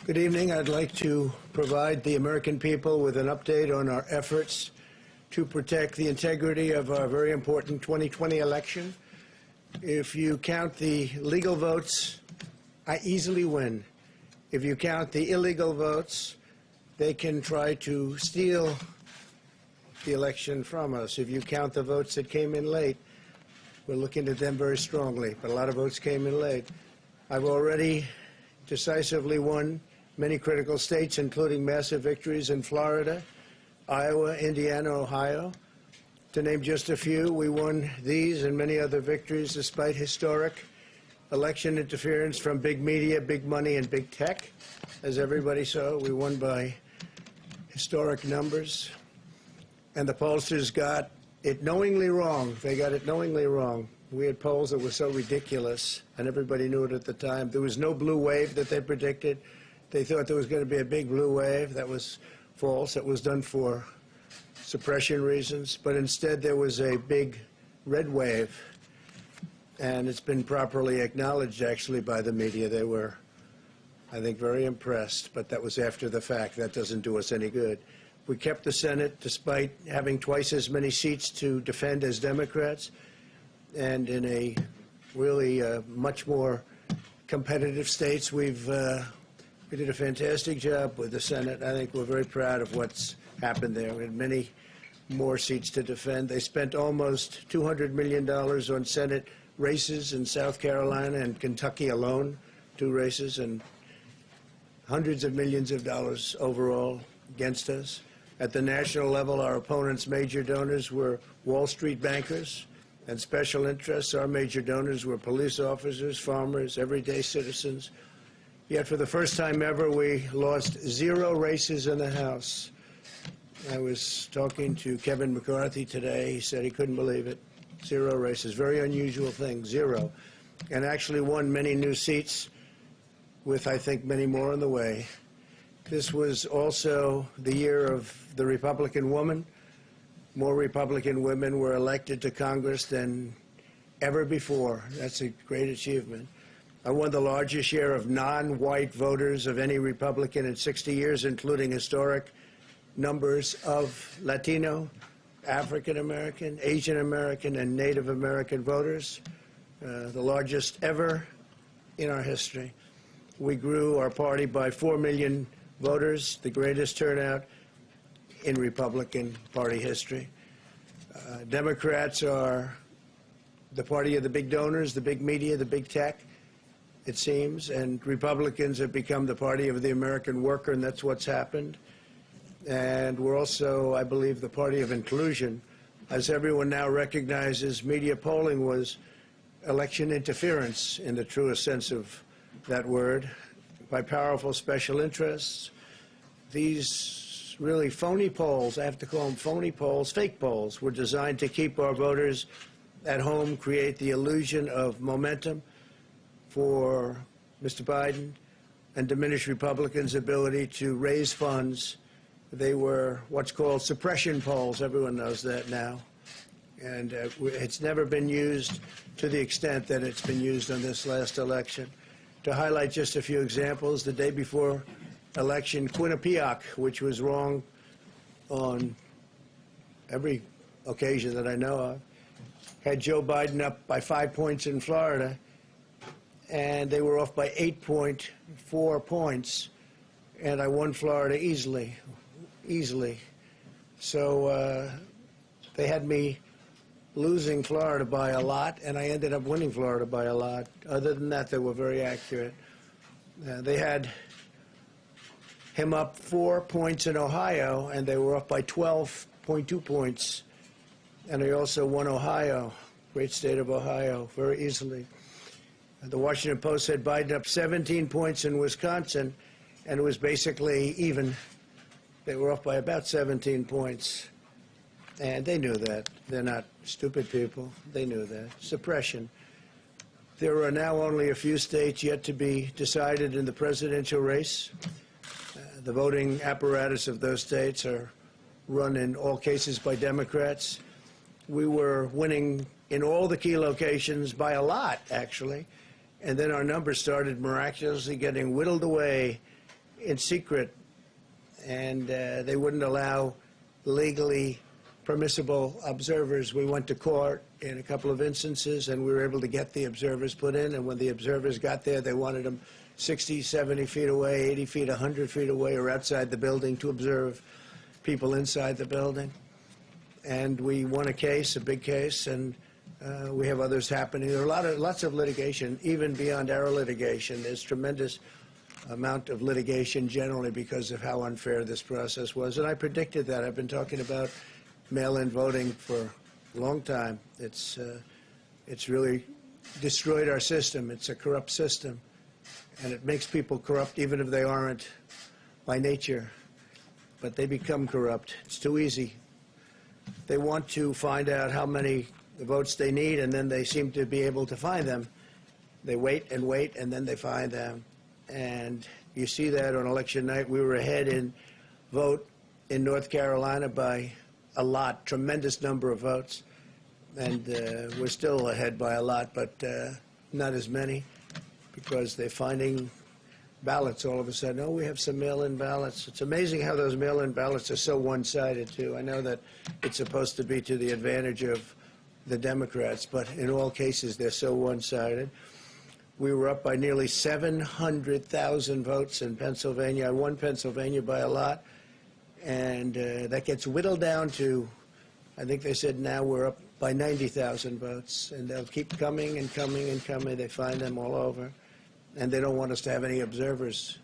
Good evening. I'd like to provide the American people with an update on our efforts to protect the integrity of our very important 2020 election. If you count the legal votes, I easily win. If you count the illegal votes, they can try to steal the election from us. If you count the votes that came in late, we're looking at them very strongly, but a lot of votes came in late. I've already decisively won many critical states, including massive victories in Florida, Iowa, Indiana, Ohio. To name just a few, we won these and many other victories despite historic election interference from big media, big money, and big tech. As everybody saw, we won by historic numbers. And the pollsters got it knowingly wrong. They got it knowingly wrong. We had polls that were so ridiculous, and everybody knew it at the time. There was no blue wave that they predicted. They thought there was going to be a big blue wave. That was false. It was done for suppression reasons. But instead, there was a big red wave. And it's been properly acknowledged, actually, by the media. They were, I think, very impressed. But that was after the fact. That doesn't do us any good. We kept the Senate despite having twice as many seats to defend as Democrats. And in a really much more competitive states, we did a fantastic job with the Senate. I think we're very proud of what's happened there. We had many more seats to defend. They spent almost $200 million on Senate races in South Carolina and Kentucky alone, 2 races, and hundreds of millions of dollars overall against us. At the national level, our opponents' major donors were Wall Street bankers and special interests. Our major donors were police officers, farmers, everyday citizens. Yet for the first time ever, we lost 0 races in the House. I was talking to Kevin McCarthy today. He said he couldn't believe it. 0 races. Very unusual thing, 0. And actually won many new seats with, I think, many more on the way. This was also the year of the Republican woman. More Republican women were elected to Congress than ever before. That's a great achievement. I won the largest share of non-white voters of any Republican in 60 years, including historic numbers of Latino, African American, Asian American, and Native American voters, the largest ever in our history. We grew our party by 4 million voters, the greatest turnout in Republican Party history. Democrats are the party of the big donors, the big media, the big tech, it seems, and Republicans have become the party of the American worker, and that's what's happened. And we're also, I believe, the party of inclusion. As everyone now recognizes, media polling was election interference in the truest sense of that word by powerful special interests. These really phony polls, I have to call them phony polls, fake polls, were designed to keep our voters at home, create the illusion of momentum for Mr. Biden, and diminish Republicans' ability to raise funds. They were what's called suppression polls. Everyone knows that now. And it's never been used to the extent that it's been used on this last election. To highlight just a few examples, the day before election, Quinnipiac, which was wrong on every occasion that I know of, had Joe Biden up by 5 points in Florida, and they were off by 8.4 points, and I won Florida easily. So they had me losing Florida by a lot, and I ended up winning Florida by a lot. Other than that, they were very accurate. They had him up 4 points in Ohio, and they were up by 12.2 points. And they also won Ohio, great state of Ohio, very easily. The Washington Post said Biden up 17 points in Wisconsin, and it was basically even. They were off by about 17 points. And they knew that. They're not stupid people. They knew that. Suppression. There are now only a few states yet to be decided in the presidential race. The voting apparatus of those states are run in all cases by Democrats. We were winning in all the key locations by a lot, actually. And then our numbers started miraculously getting whittled away in secret, and they wouldn't allow legally permissible observers. We went to court in a couple of instances, and we were able to get the observers put in, and when the observers got there, they wanted them 60, 70 feet away, 80 feet, 100 feet away, or outside the building to observe people inside the building. And we won a case, a big case, and we have others happening. There are lots of litigation, even beyond our litigation. There's tremendous amount of litigation generally because of how unfair this process was. And I predicted that. I've been talking about mail-in voting for a long time. It's really destroyed our system. It's a corrupt system. And it makes people corrupt even if they aren't by nature. But they become corrupt. It's too easy. They want to find out how many votes they need, and then they seem to be able to find them. They wait, and then they find them. And you see that on election night. We were ahead in vote in North Carolina by a lot, tremendous number of votes. And we're still ahead by a lot, but not as many, because they're finding ballots all of a sudden. Oh, we have some mail-in ballots. It's amazing how those mail-in ballots are so one-sided, too. I know that it's supposed to be to the advantage of the Democrats, but in all cases, they're so one-sided. We were up by nearly 700,000 votes in Pennsylvania. I won Pennsylvania by a lot, and that gets whittled down to, I think they said now we're up by 90,000 votes, and they'll keep coming and coming and coming. They find them all over. And they don't want us to have any observers,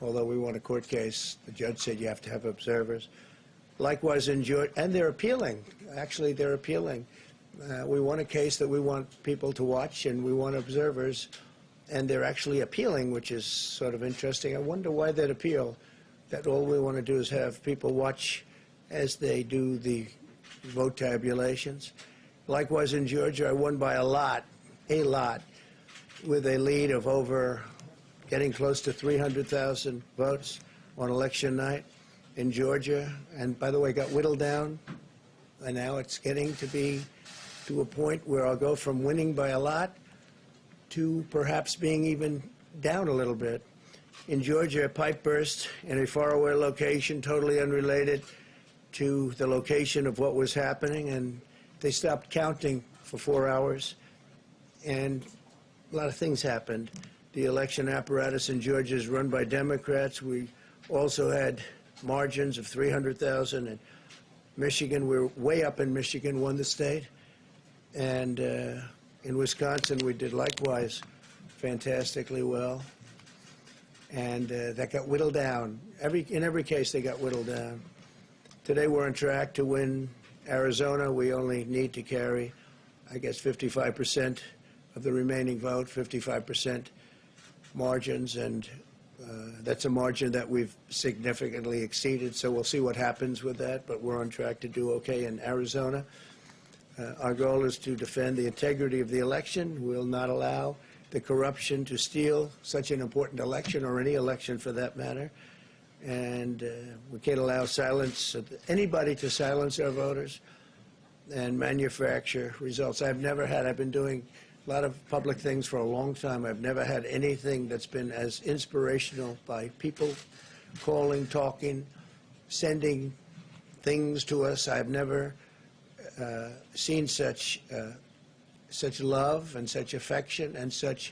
although we won a court case. The judge said you have to have observers. Likewise in Georgia, and they're appealing. Actually, they're appealing. We won a case that we want people to watch, and we want observers, and they're actually appealing, which is sort of interesting. I wonder why they'd appeal, that all we want to do is have people watch as they do the vote tabulations. Likewise in Georgia, I won by a lot, with a lead of over getting close to 300,000 votes on election night in Georgia. And by the way, got whittled down, and now it's getting to be to a point where I'll go from winning by a lot to perhaps being even down a little bit. In Georgia, a pipe burst in a faraway location, totally unrelated to the location of what was happening, and they stopped counting for 4 hours, and a lot of things happened. The election apparatus in Georgia is run by Democrats. We also had margins of 300,000 in Michigan. We're way up in Michigan, won the state. And in Wisconsin, we did likewise fantastically well. And that got whittled down. In every case, they got whittled down. Today, we're on track to win Arizona. We only need to carry, I guess, 55% of the remaining vote, 55% margins, and that's a margin that we've significantly exceeded, so we'll see what happens with that, but we're on track to do okay in Arizona. Our goal is to defend the integrity of the election. We'll not allow the corruption to steal such an important election, or any election for that matter, and we can't allow anybody to silence our voters and manufacture results. I've been doing a lot of public things for a long time. I've never had anything that's been as inspirational, by people calling, talking, sending things to us. I've never seen such love and such affection and such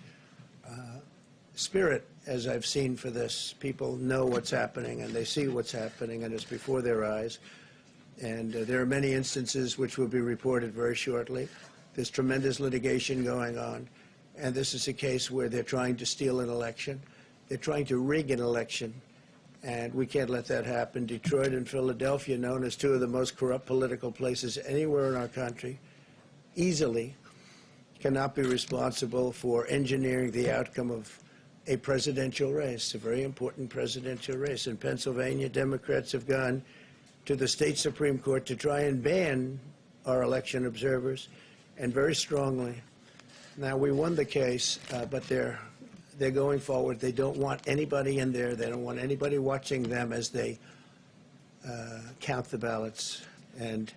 spirit as I've seen for this. People know what's happening, and they see what's happening, and it's before their eyes. And there are many instances which will be reported very shortly. There's tremendous litigation going on, and this is a case where they're trying to steal an election. They're trying to rig an election, and we can't let that happen. Detroit and Philadelphia, known as two of the most corrupt political places anywhere in our country, easily cannot be responsible for engineering the outcome of a presidential race, a very important presidential race. In Pennsylvania, Democrats have gone to the state Supreme Court to try and ban our election observers, and very strongly. Now, we won the case, but they're going forward. They don't want anybody in there. They don't want anybody watching them as they count the ballots. And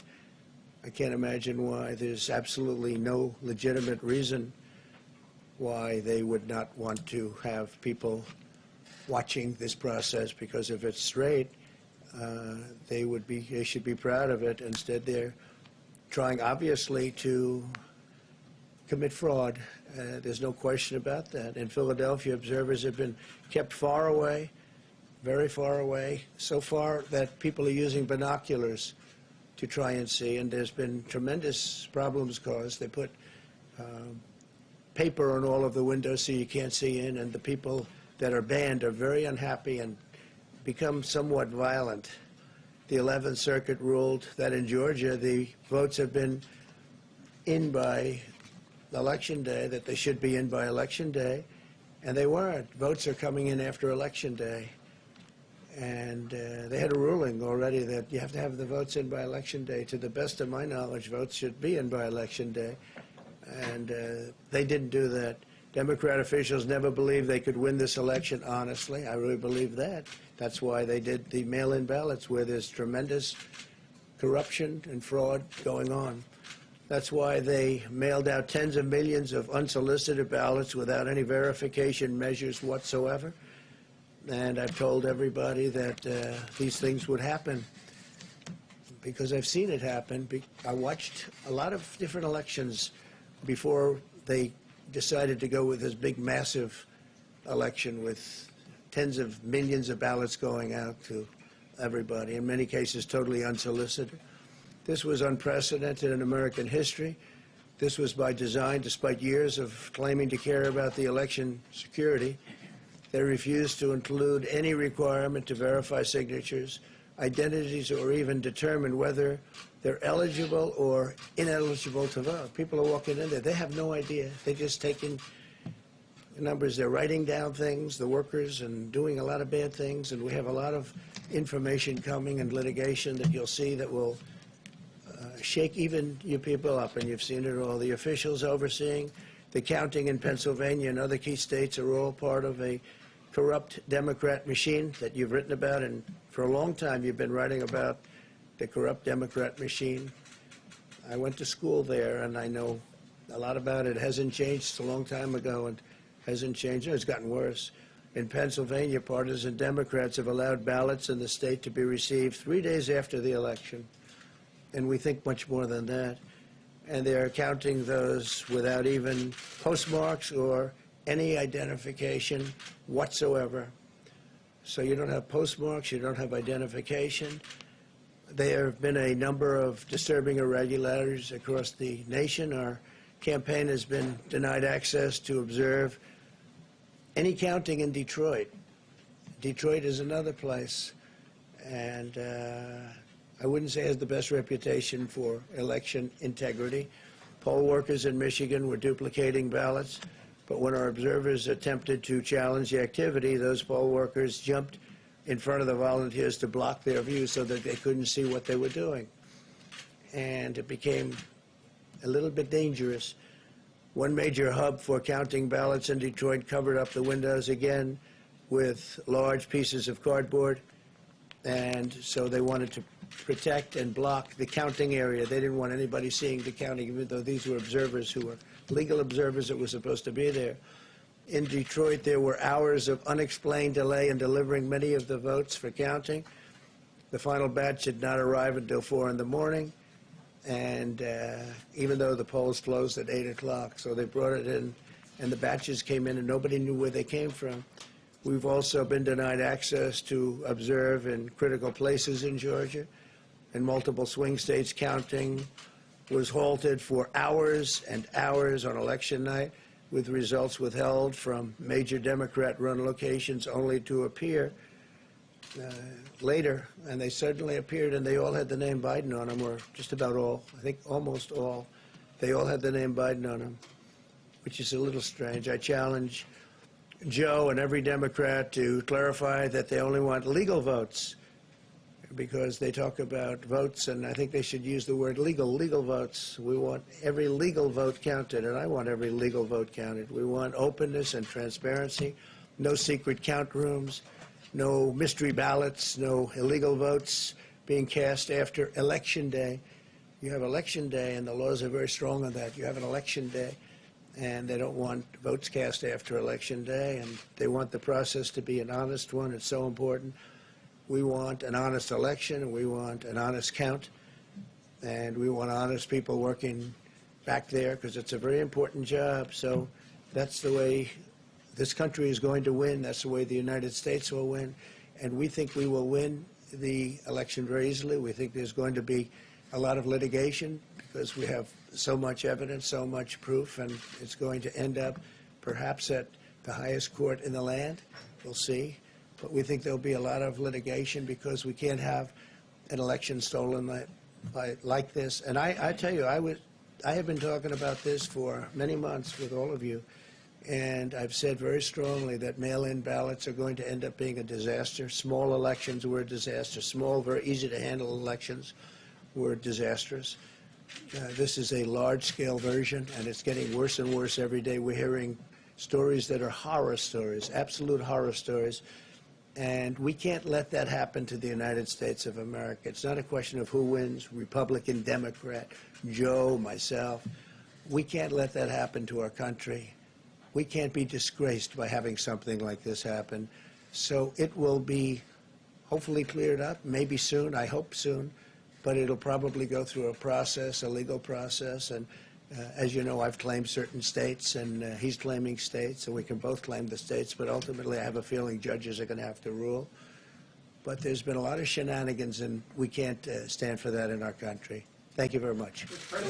I can't imagine why. There's absolutely no legitimate reason why they would not want to have people watching this process, because if it's straight, they should be proud of it. Instead, they're trying, obviously, to commit fraud. There's no question about that. In Philadelphia, observers have been kept far away, very far away, so far that people are using binoculars to try and see, and there's been tremendous problems caused. They put paper on all of the windows so you can't see in, and the people that are banned are very unhappy and become somewhat violent. The 11th Circuit ruled that in Georgia the votes have been in by Election Day, that they should be in by Election Day, and they weren't. Votes are coming in after Election Day. And they had a ruling already that you have to have the votes in by Election Day. To the best of my knowledge, votes should be in by Election Day. And they didn't do that. Democrat officials never believed they could win this election honestly. I really believe that. That's why they did the mail-in ballots, where there's tremendous corruption and fraud going on. That's why they mailed out tens of millions of unsolicited ballots without any verification measures whatsoever. And I've told everybody that these things would happen because I've seen it happen. I watched a lot of different elections before they decided to go with this big, massive election with tens of millions of ballots going out to everybody, in many cases totally unsolicited. This was unprecedented in American history. This was by design, despite years of claiming to care about the election security. They refused to include any requirement to verify signatures, identities, or even determine whether they're eligible or ineligible to vote. People are walking in there. They have no idea. They're just taking numbers. They're writing down things, the workers, and doing a lot of bad things. And we have a lot of information coming and litigation that you'll see that will shake even you people up. And you've seen it all. The officials overseeing the counting in Pennsylvania and other key states are all part of a corrupt Democrat machine that you've written about, and for a long time you've been writing about the corrupt Democrat machine. I went to school there, and I know a lot about it. It hasn't changed. It's a long time ago, and hasn't changed. It's gotten worse. In Pennsylvania, partisan Democrats have allowed ballots in the state to be received 3 days after the election, and we think much more than that. And they're counting those without even postmarks or any identification whatsoever. So you don't have postmarks, you don't have identification. There have been a number of disturbing irregularities across the nation. Our campaign has been denied access to observe any counting in Detroit. Detroit is another place, and I wouldn't say it has the best reputation for election integrity. Poll workers in Michigan were duplicating ballots. But when our observers attempted to challenge the activity, those poll workers jumped in front of the volunteers to block their view so that they couldn't see what they were doing. And it became a little bit dangerous. One major hub for counting ballots in Detroit covered up the windows again with large pieces of cardboard. And so they wanted to protect and block the counting area. They didn't want anybody seeing the counting, even though these were observers who were legal observers that were supposed to be there. In Detroit, there were hours of unexplained delay in delivering many of the votes for counting. The final batch did not arrive until 4 in the morning, and even though the polls closed at 8 o'clock, so they brought it in, and the batches came in, and nobody knew where they came from. We've also been denied access to observe in critical places in Georgia. In multiple swing states, counting was halted for hours and hours on election night, with results withheld from major Democrat-run locations only to appear later. And they suddenly appeared, and they all had the name Biden on them, or just about all. I think almost all. They all had the name Biden on them, which is a little strange. I challenge Joe and every Democrat to clarify that they only want legal votes, because they talk about votes, and I think they should use the word legal votes. We want every legal vote counted, and I want every legal vote counted. We want openness and transparency, no secret count rooms, no mystery ballots, no illegal votes being cast after Election Day. You have Election Day, and the laws are very strong on that. You have an Election Day, and they don't want votes cast after Election Day, and they want the process to be an honest one. It's so important. We want an honest election, and we want an honest count, and we want honest people working back there because it's a very important job. So that's the way this country is going to win. That's the way the United States will win. And we think we will win the election very easily. We think there's going to be a lot of litigation because we have so much evidence, so much proof, and it's going to end up perhaps at the highest court in the land. We'll see. But we think there'll be a lot of litigation because we can't have an election stolen like this. And I tell you, I have been talking about this for many months with all of you, and I've said very strongly that mail-in ballots are going to end up being a disaster. Small elections were a disaster. Small, very easy-to-handle elections were disastrous. This is a large-scale version, and it's getting worse and worse every day. We're hearing stories that are horror stories, absolute horror stories, and we can't let that happen to the United States of America. It's not a question of who wins, Republican, Democrat, Joe, myself. We can't let that happen to our country. We can't be disgraced by having something like this happen. So it will be hopefully cleared up, maybe soon, I hope soon, but it'll probably go through a process, a legal process. And as you know, I've claimed certain states, and he's claiming states, and we can both claim the states, but ultimately I have a feeling judges are going to have to rule. But there's been a lot of shenanigans, and we can't stand for that in our country. Thank you very much.